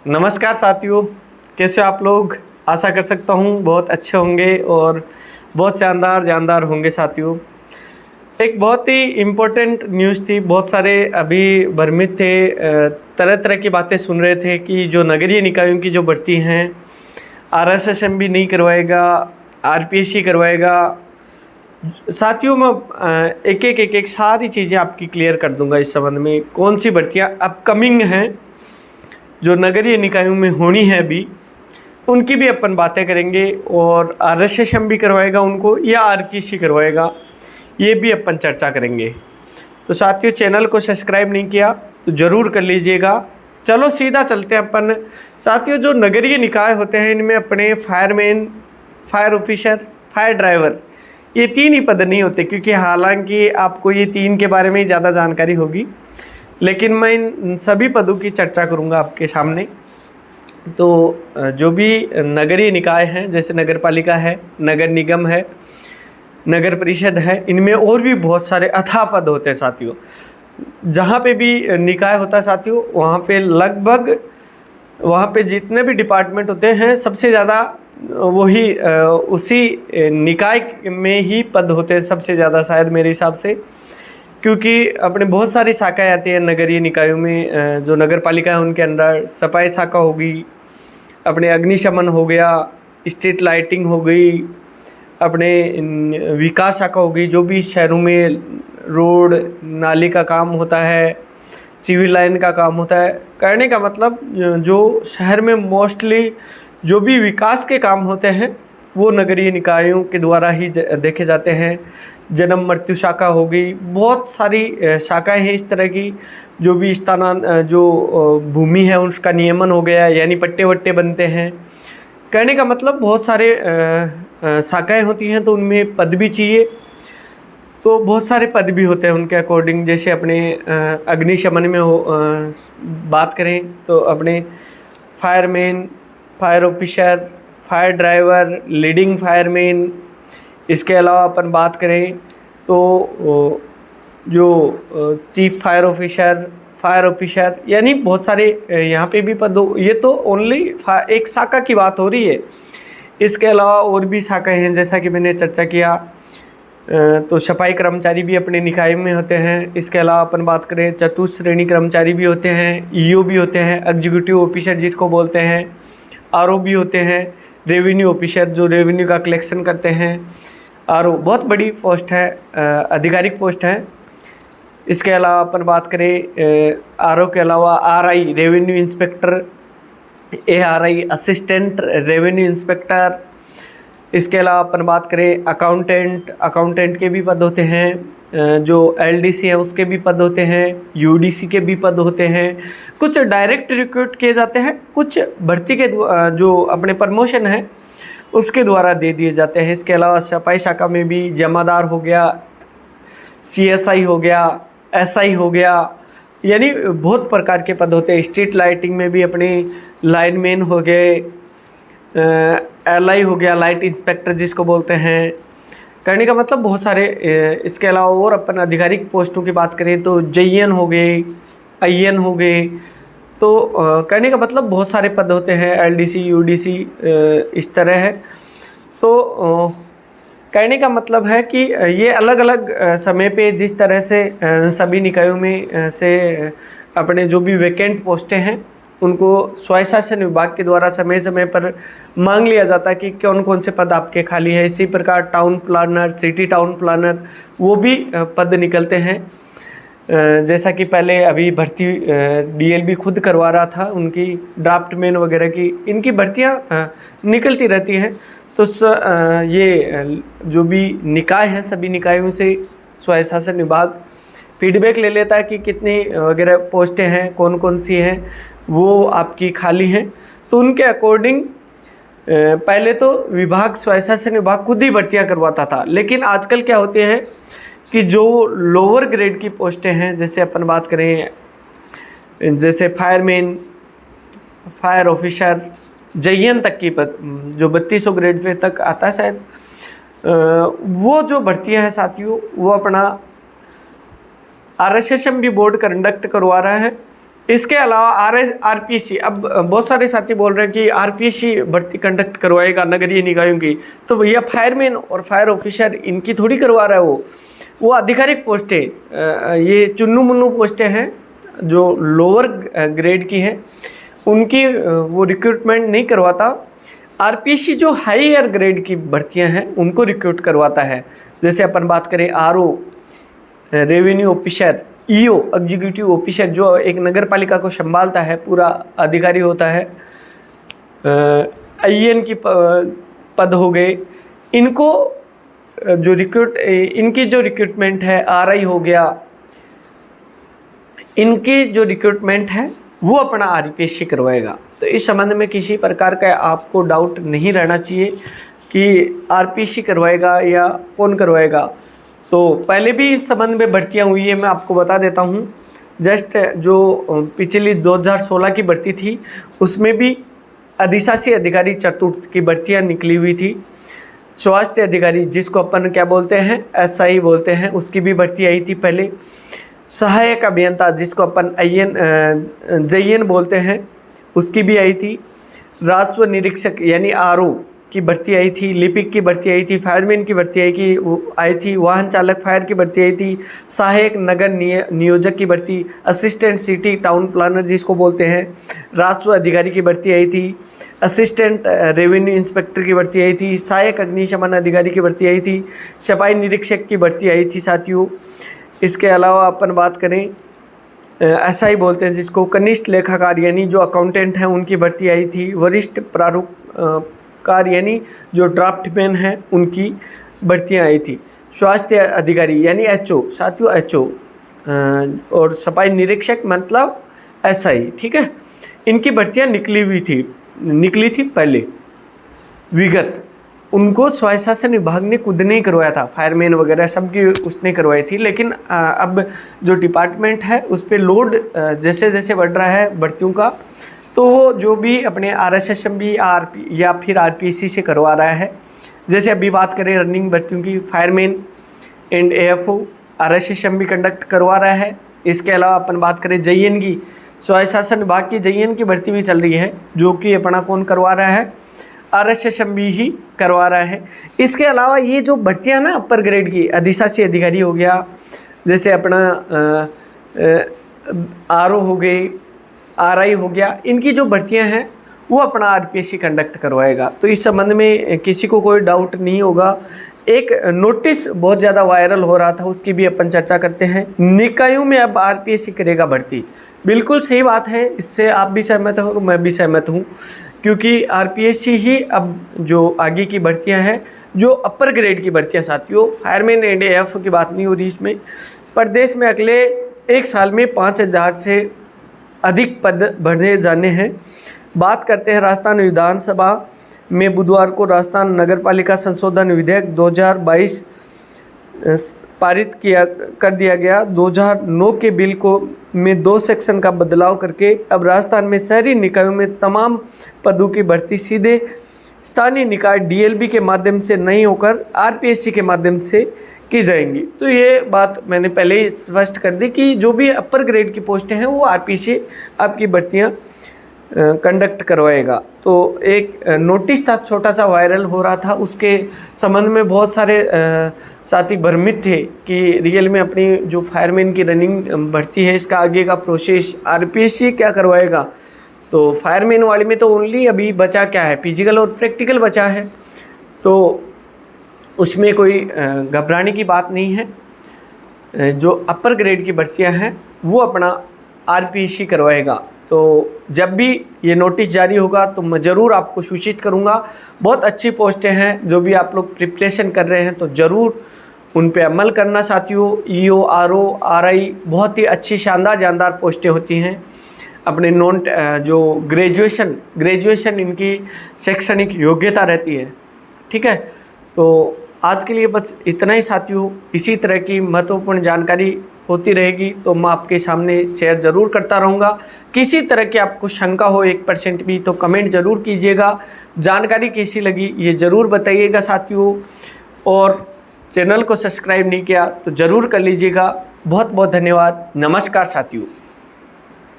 नमस्कार साथियों, कैसे हो आप लोग। आशा कर सकता हूँ बहुत अच्छे होंगे और बहुत जानदार होंगे साथियों। एक बहुत ही इम्पोर्टेंट न्यूज़ थी। बहुत सारे अभी भ्रमित थे, तरह तरह की बातें सुन रहे थे कि जो नगरीय निकायों की जो भर्ती हैं RSSMB नहीं करवाएगा, RPSC करवाएगा। साथियों मैं एक एक सारी चीज़ें आपकी क्लियर कर दूंगा इस संबंध में। कौन सी भर्तियाँ अपकमिंग हैं जो नगरीय निकायों में होनी है अभी, उनकी भी अपन बातें करेंगे। और RSSM भी करवाएगा उनको या RPSC करवाएगा, ये भी अपन चर्चा करेंगे। तो साथियों, चैनल को सब्सक्राइब नहीं किया तो ज़रूर कर लीजिएगा। चलो सीधा चलते हैं अपन। साथियों, जो नगरीय निकाय होते हैं इनमें अपने fireman, fire officer, fire driver, ये तीन ही पद नहीं होते, क्योंकि हालांकि आपको ये तीन के बारे में ही ज़्यादा जानकारी होगी, लेकिन मैं इन सभी पदों की चर्चा करूंगा आपके सामने। तो जो भी नगरीय निकाय हैं, जैसे नगर पालिका है, नगर निगम है, नगर परिषद है, इनमें और भी बहुत सारे अथाह पद होते हैं साथियों। जहाँ पे भी निकाय होता है साथियों, वहाँ पे लगभग वहाँ पे जितने भी डिपार्टमेंट होते हैं सबसे ज़्यादा वही उसी निकाय में ही पद होते हैं सबसे ज़्यादा, शायद मेरे हिसाब से। क्योंकि अपने बहुत सारी शाखाएं आती हैं नगरीय निकायों में। जो नगर पालिका है उनके अंदर सफाई शाखा होगी, अपने अग्निशमन हो गया, स्ट्रीट लाइटिंग हो गई, अपने विकास शाखा हो गई, जो भी शहरों में रोड नाली का काम होता है, सिविल लाइन का काम होता है। करने का मतलब जो शहर में मोस्टली जो भी विकास के काम होते हैं वो नगरीय निकायों के द्वारा ही देखे जाते हैं। जन्म मृत्यु शाखा हो गई, बहुत सारी शाखाएं हैं इस तरह की। जो भी जो भूमि है उसका नियमन हो गया, यानी पट्टे वट्टे बनते हैं। कहने का मतलब बहुत सारे शाखाएं होती हैं, तो उनमें पद भी चाहिए। तो बहुत सारे पद भी होते हैं उनके अकॉर्डिंग। जैसे अपने अग्निशमन में बात करें तो अपने fireman, fire officer, fire driver, leading fireman. इसके अलावा अपन बात करें तो जो चीफ फायर ऑफिसर, यानी बहुत सारे यहाँ पे भी पद। ये तो ओनली एक शाखा की बात हो रही है। इसके अलावा और भी शाखाएं हैं, जैसा कि मैंने चर्चा किया। तो सफाई कर्मचारी भी अपने निकाय में होते हैं। इसके अलावा अपन बात करें चतुर्थ श्रेणी कर्मचारी भी होते हैं, EO भी होते हैं, एग्जीक्यूटिव ऑफिसर जिसको बोलते हैं, RO भी होते हैं, रेवेन्यू ऑफिसर जो रेवेन्यू का कलेक्शन करते हैं। RO बहुत बड़ी पोस्ट है, आधिकारिक पोस्ट है। इसके अलावा अपन बात करें RO के अलावा RI revenue inspector, ARI assistant revenue inspector. इसके अलावा अपन बात करें अकाउंटेंट के भी पद होते हैं। जो LDC है उसके भी पद होते हैं, UDC के भी पद होते हैं। कुछ डायरेक्ट रिक्रूट किए जाते हैं, कुछ भर्ती के जो अपने प्रमोशन है उसके द्वारा दे दिए जाते हैं। इसके अलावा सफाई शाखा में भी जमादार हो गया, CSI हो गया, SI हो गया, यानी बहुत प्रकार के पद होते हैं। स्ट्रीट लाइटिंग में भी अपने लाइनमैन हो गए, LI हो गया, लाइट इंस्पेक्टर जिसको बोलते हैं। करने का मतलब बहुत सारे। इसके अलावा और अपन आधिकारिक पोस्टों की बात करें तो JN हो गए, IN हो गए। तो कहने का मतलब बहुत सारे पद होते हैं, LDC UDC इस तरह है। तो कहने का मतलब है कि ये अलग अलग समय पे जिस तरह से सभी निकायों में से अपने जो भी वैकेंट पोस्टें हैं उनको स्वशासन विभाग के द्वारा समय समय पर मांग लिया जाता है कि कौन कौन से पद आपके खाली है। इसी प्रकार town planner, city town planner, वो भी पद निकलते हैं। जैसा कि पहले अभी भर्ती DLB खुद करवा रहा था, उनकी ड्राफ्टमैन वगैरह की इनकी भर्तियां निकलती रहती हैं। तो ये जो भी निकाय हैं सभी निकायों से स्वशासन विभाग फीडबैक ले लेता है कि कितनी वगैरह पोस्टें हैं, कौन कौन सी हैं वो आपकी खाली हैं। तो उनके अकॉर्डिंग पहले तो विभाग, स्वशासन विभाग खुद ही भर्तियां करवाता था। लेकिन आजकल क्या होते हैं कि जो लोअर ग्रेड की पोस्टें हैं, जैसे अपन बात करें जैसे फायरमैन, फायर ऑफिसर, JN तक की पद, जो 3200 ग्रेड पे तक आता है शायद, वो जो भर्तियां हैं साथियों वो अपना RSSMB बोर्ड कंडक्ट करवा रहा है। इसके अलावा आरपीएससी, अब बहुत सारे साथी बोल रहे हैं कि आरपीएससी भर्ती कंडक्ट करवाएगा नगरीय निकायों की, तो भैया फायरमैन और फायर ऑफिसर इनकी थोड़ी करवा रहा है, वो आधिकारिक पोस्टें, ये चुन्नू मुन्नू पोस्टें हैं जो लोअर ग्रेड की हैं, उनकी वो रिक्रूटमेंट नहीं करवाता। आरपीएससी जो हायर ग्रेड की भर्तियां हैं उनको रिक्रूट करवाता है। जैसे अपन बात करें R O, revenue officer, E O executive officer जो एक नगर पालिका को संभालता है, पूरा अधिकारी होता है, आईएन की पद हो गए, इनको जो इनकी जो रिक्रूटमेंट है, आरआई हो गया, इनकी जो रिक्रूटमेंट है वो अपना आरपीएससी करवाएगा। तो इस संबंध में किसी प्रकार का आपको डाउट नहीं रहना चाहिए कि आरपीएससी करवाएगा या कौन करवाएगा। तो पहले भी इस संबंध में भर्तियां हुई है, मैं आपको बता देता हूं। जस्ट जो पिछली 2016 की भर्ती थी उसमें भी अधिशासी अधिकारी चतुर्थ की भर्तियां निकली हुई थी। स्वास्थ्य अधिकारी जिसको अपन क्या बोलते हैं, एसआई बोलते हैं, उसकी भी भर्ती आई थी पहले। सहायक अभियंता जिसको अपन जेईएन बोलते हैं, उसकी भी आई थी। राजस्व निरीक्षक यानी आरओ की भर्ती आई थी, लिपिक की भर्ती आई थी, फायरमैन की भर्ती आई थी, वाहन चालक फायर की भर्ती आई थी, सहायक नगर नियोजक की भर्ती, असिस्टेंट सिटी टाउन प्लानर जिसको बोलते हैं, राजस्व अधिकारी की भर्ती आई थी, असिस्टेंट रेवेन्यू इंस्पेक्टर की भर्ती आई थी, सहायक अग्निशमन अधिकारी की भर्ती आई थी, सफाई निरीक्षक की भर्ती आई थी साथियों। इसके अलावा अपन बात करें एसआई बोलते हैं जिसको, कनिष्ठ लेखाकार यानी जो अकाउंटेंट हैं उनकी भर्ती आई थी, वरिष्ठ प्रारूपकार यानी जो ड्राफ्टमैन हैं उनकी भर्तियां आई थी, स्वास्थ्य अधिकारी यानी एचओ साथियों, एचओ, और सफाई निरीक्षक मतलब एसआई, ठीक है, इनकी भर्तियां निकली थी पहले विगत। उनको स्वशासन विभाग ने खुद नहीं करवाया था, फायरमैन वगैरह सबकी उसने करवाई थी। लेकिन अब जो डिपार्टमेंट है उस पर लोड जैसे जैसे बढ़ रहा है भर्तियों का, तो वो जो भी अपने आरएसएसएमबी या फिर आरपीएससी से करवा रहा है। जैसे अभी बात करें रनिंग भर्तियों की, फायरमैन एंड एएफओ आरएसएसएमबी कंडक्ट करवा रहा है। इसके अलावा अपन बात करें जेईएन की, स्वशासन विभाग की जेईएन की भर्ती भी चल रही है, जो कि अपना कौन करवा रहा है, आरएसएसएमबी ही करवा रहा है। इसके अलावा ये जो भर्तियाँ ना अपर ग्रेड की, अधिशासी अधिकारी हो गया, जैसे अपना आरओ हो गई, आरआई हो गया, इनकी जो भर्तियाँ हैं वो अपना आरपीएससी कंडक्ट करवाएगा। तो इस संबंध में किसी को कोई डाउट नहीं होगा। एक नोटिस बहुत ज़्यादा वायरल हो रहा था, उसकी भी अपन चर्चा करते हैं। निकायों में अब आरपीएससी करेगा भर्ती, बिल्कुल सही बात है, इससे आप भी सहमत हो, मैं भी सहमत हूँ, क्योंकि आरपीएससी ही अब जो आगे की भर्तियां हैं, जो अपर ग्रेड की भर्तियां साथियों, फायरमैन एंड एएफओ की बात नहीं हो रही इसमें, प्रदेश में अगले एक साल में 5000 से अधिक पद भरने जाने हैं। बात करते हैं राजस्थान विधानसभा में बुधवार को राजस्थान नगरपालिका संशोधन विधेयक 2022 पारित कर दिया गया। 2009 के बिल को में 2 सेक्शन का बदलाव करके अब राजस्थान में शहरी निकायों में तमाम पदों की भर्ती सीधे स्थानीय निकाय डीएलबी के माध्यम से नहीं होकर आरपीएससी के माध्यम से की जाएंगी। तो ये बात मैंने पहले ही स्पष्ट कर दी कि जो भी अपर ग्रेड की पोस्टें हैं वो आरपीएससी आपकी भर्तियाँ कंडक्ट करवाएगा। तो एक नोटिस था छोटा सा वायरल हो रहा था, उसके संबंध में बहुत सारे साथी भ्रमित थे कि रियल में अपनी जो फायरमैन की रनिंग भर्ती है इसका आगे का प्रोसेस आरपीएससी क्या करवाएगा। तो फायरमैन वाले में तो ओनली अभी बचा क्या है, फिजिकल और प्रैक्टिकल बचा है, तो उसमें कोई घबराने की बात नहीं है। जो अपर ग्रेड की भर्तियां हैं वो अपना आरपीएससी करवाएगा। तो जब भी ये नोटिस जारी होगा तो मैं ज़रूर आपको सूचित करूँगा। बहुत अच्छी पोस्टें हैं, जो भी आप लोग प्रिपरेशन कर रहे हैं तो ज़रूर उन पे अमल करना साथियों। ईओ, आरओ, आरआई बहुत ही अच्छी शानदार पोस्टें होती हैं। अपने जो ग्रेजुएशन इनकी शैक्षणिक योग्यता रहती है, ठीक है। तो आज के लिए बस इतना ही साथियों। इसी तरह की महत्वपूर्ण जानकारी होती रहेगी तो मैं आपके सामने शेयर ज़रूर करता रहूँगा। किसी तरह की आपको शंका हो 1% भी तो कमेंट ज़रूर कीजिएगा। जानकारी कैसी लगी ये ज़रूर बताइएगा साथियों, और चैनल को सब्सक्राइब नहीं किया तो ज़रूर कर लीजिएगा। बहुत बहुत धन्यवाद। नमस्कार साथियों।